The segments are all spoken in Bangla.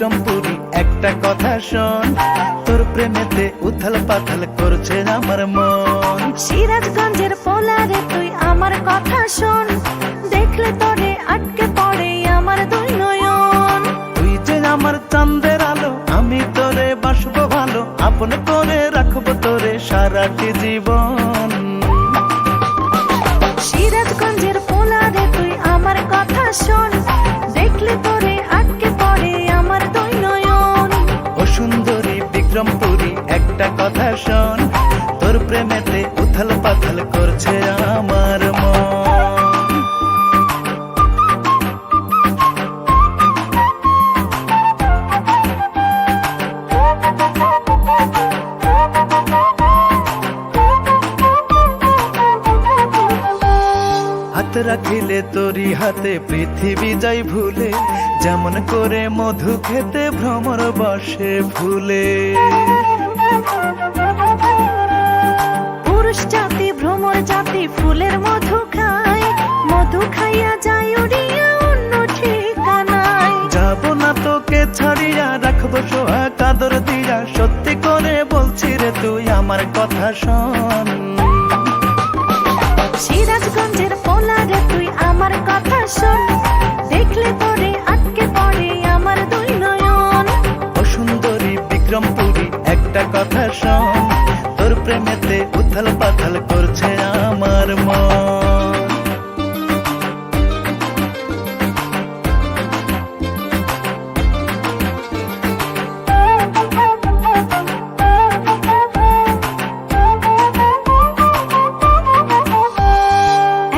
বিক্রমপুরী একটা কথা শোন, তোর প্রেমেতে উথাল পাথাল করছে আমার মন। সিরাজগঞ্জের পোলারে তুই আমার কথা শোন, দেখলে তোরে আটকে পড়ে আমার দুই নয়ন। তুই যে আমার চাঁদের আলো, আমি তোরে বাসবো ভালো, আপন করে রাখবো তোরে সারাটি জীবন। সিরাজগঞ্জের পোলারে তুই আমার কথা শোন, দেখলে তোরে আটকে পড়ে আমার দুই নয়ন। ও সুন্দরী বিক্রমপুরী একটা কথা শোন, তোর প্রেমেতে উথাল পাথাল করছে আমার মন। হাত রাখিলে তোরি হাতে পৃথিবী যাই ভুলে, যেমন করে মধু খেতে ভ্রমর বসে ভুলে। পুরুষ জাতি ভ্রমর জাতি ফুলের মধু খায়, মধু খাইয়া যায় উড়িয়া অন্য ঠিকানায়। যাব না তোকে ছাড়িয়া, রাখবো সোহাগ কাদর দিয়া, সত্যি করে বলছি রে তুই আমার কথা শোন। সিরাজগঞ্জের পোলারে তুই আমার কথা শোন, দেখলে তোরে আটকে পড়ে আমার দুই নয়ন। ও সুন্দরী বিক্রমপুরী একটা কথা শোন, তোর প্রেমেতে উথাল পাথাল করছে আমার মন।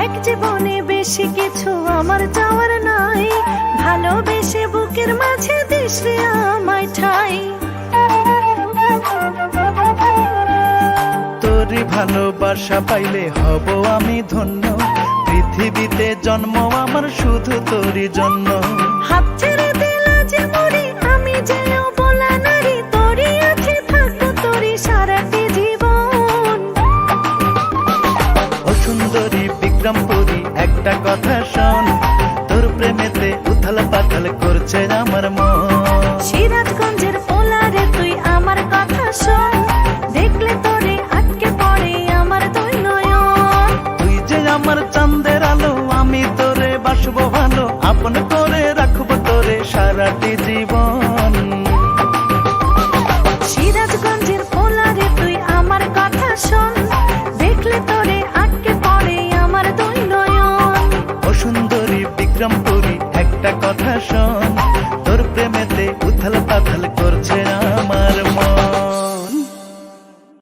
এক জীবনে বেশি কিছু আমার চাওয়ার নাই, ভালোবেসে বুকের মাঝে দিস রে আমায় ঠাই। তোরই ভালোবাসা পাইলে হব আমি ধন্য, পৃথিবীতে জন্ম আমার শুধু তোরই জন্য। হাত ছেড়ে দিলা যে মরি, আমি যে অবলা নারী, তোরই আছে থাকবো তোরই সারাটি জীবন। ও সুন্দরী বিক্রমপুরী একটা কথা শোন, তোর প্রেমেতে উথাল পাথাল করছে আমার মন। সিরাজগঞ্জের পোলারে তুই আমার কথা শোন, দেখলে তোরে আটকে পড়ে আমার দুই নয়ন। তুই যে আমার চাঁদের আলো, আমি তোরে বাসবো ভালো, আপন করে রাখবো তোরে সারাটি জীবন। সিরাজগঞ্জের পোলারে তুই আমার কথা শোন, দেখলে তোরে আটকে পড়ে আমার দুই নয়ন। ও সুন্দরী বিক্রমপুরী একটা কথা শোন, তোর প্রেমেতে উথাল পাথাল